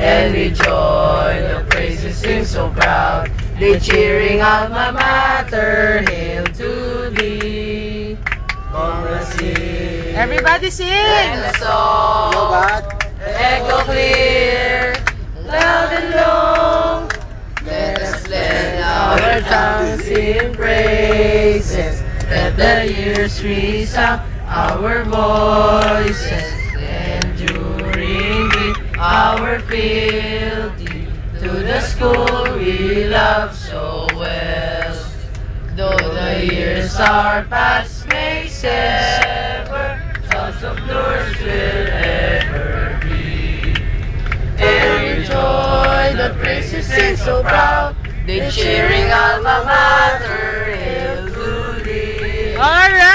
and we join the praises sing so proud. They cheering alma mater, hail to thee. Come let's sing. Everybody sing! And the song echo clear, loud and long. Let us lend our tongues in praises. Let the years resound our voices. Enduring with our fealty to the school we love so well. Though the years are past may sever, sons of doors will ever be. And we joy the praises sing so proud, they cheering alma mater, hail to thee. Alright!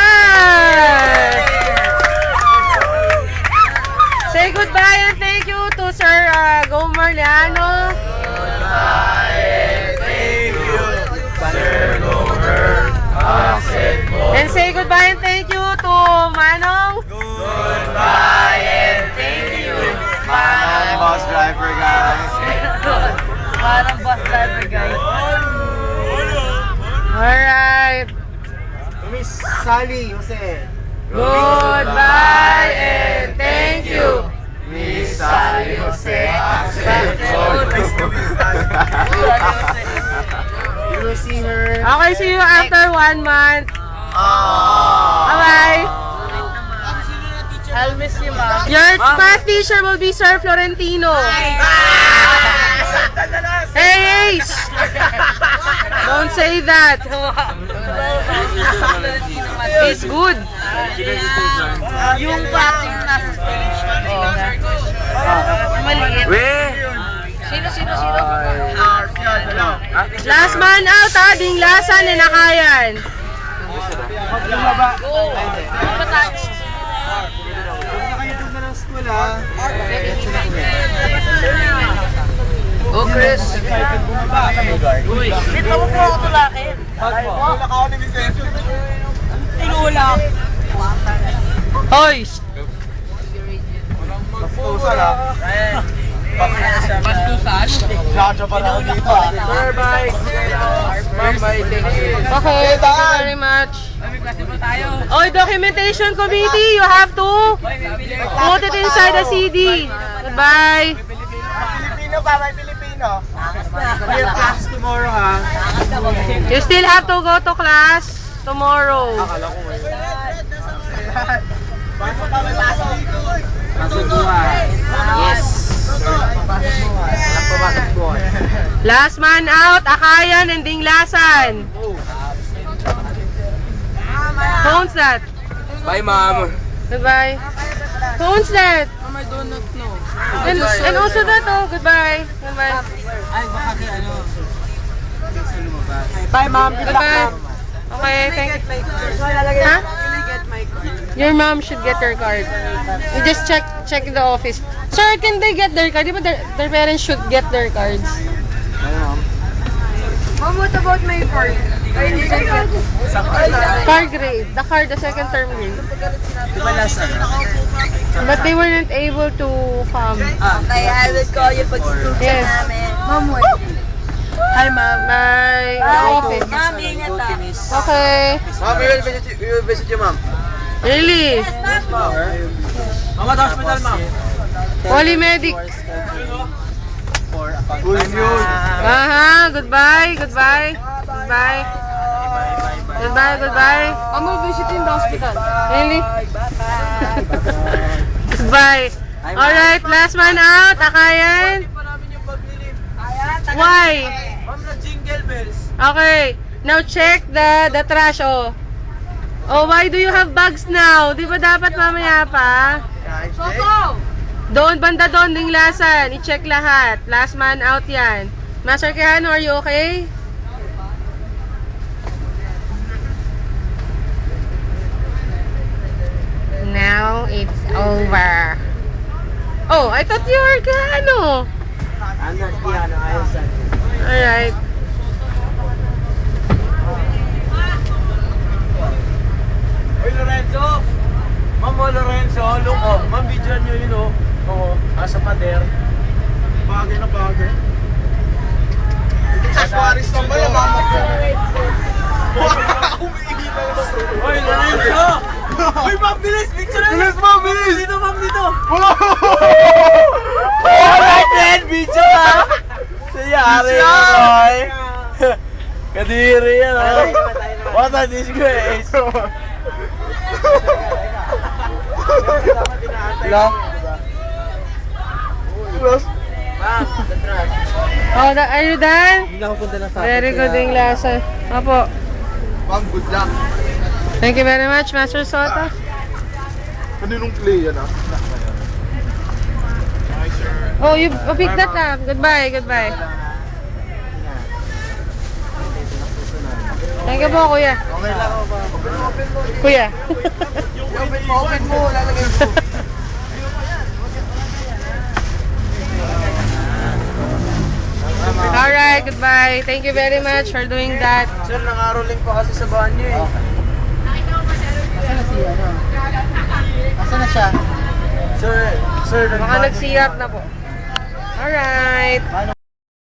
Say goodbye and thank you to Sir Gomer Leano. Goodbye and thank you, Sir Gomer. And say goodbye and thank you to Manong. Goodbye and thank you, Manong. Bus driver, guys. Manong bus driver, guys. Alright. Miss Sally Jose. Goodbye and thank you. Miss Sally Jose. You will see her. Okay, see you after 1 month. Bye-bye. I'll miss you, Mom. Your class teacher will be Sir Florentino. Hey, Ace! Don't say that. He's good. Yung batang nasa stage. Maliit. Sino? Last man out ha, Dinglasan and Nakayan. Oh, Chris. Dito mo po ako tulakin. Wala ka ako ni Vicencio. Tinulak. Hoy! Bastusal ha. Bastusal? Jaja pala ako dito. Sir, bye. Ma'am, bye. Thank you. Okay, thank you very much. Oy, documentation committee, you have to put it inside the CD. Goodbye. Pilipino pa, may Pilipino. We have class tomorrow ha. You still have to go to class tomorrow. Akala ko ngayon. Bakit pa may pasok dito? Pasok buhay. Yes. Pasok buhay. Last man out, Akayan and Dinglasan. Who owns that? Bye, Mom. Goodbye. Who owns that? I do not know. And also that, oh, goodbye. Goodbye. Ay, baka kay ano. Bye ma'am. Goodbye. Okay, thank you. Huh? Your mom should get her card. You just check the office. Sir, can they get their card? Di ba their parents should get their cards? Mom, what about my card? I need to get Card grade. The card, the second term grade. But they weren't able to come. Okay, I will call you pag stupid Yes. namin. Mom, wait. Hi, ma'am. Bye. The office. Mom, ingat ah. Okay. Ma'am, we will visit you ma'am. Really? Mama, the hospital ma'am. Polymedic. Full news. Aha, goodbye. Goodbye. Goodbye. Goodbye, goodbye. I'm visiting the hospital. Really? Goodbye. Alright, last man out. Akayan. Why? Ma'am, na jingle bells. Okay. Now check the trash, oh. Oh, why do you have bags now? Di ba dapat mamaya pa? Doon, banda doon, Dinglasan. I-check lahat. Last man out yan. Master Quijano, are you okay? Now it's over. Oh, I thought you were Quijano. I'm not piano, I am sad. Alright. Oy, Lorenzo! Ma'am, Lorenzo, look, oh. Ma'am, video nyo yun, oh. Oo, nasa pader. Bagay na bagay. Sa Suarez na ba yung mama ko? Umiigi na yung Hoy, nanayin ka! Uy, ma'am, bilis! Picture na! Bilis, ma'am, bilis! Dito, ma'am, dito! Alright, man! Video ka! Sayari Video! boy! Kadiri yan, ha? What a disgrace! Lang. Oh, are you done? Hindi lang ako punta na sa Very good yung lasa. Opo. Ma'am, good luck. Thank you very much, Master Soto. Kaninong play yan, ha? Oh, you pick that up. Goodbye, goodbye. Thank you po, kuya. Okay lang ako ba? Open mo. Kuya. Open mo, lalagay mo. Alright, goodbye. Thank you very much for doing that. Sir, nangaroling pa kasi sa banyo eh. Asan na siya? Sir, Baka nagsirap na po. Alright.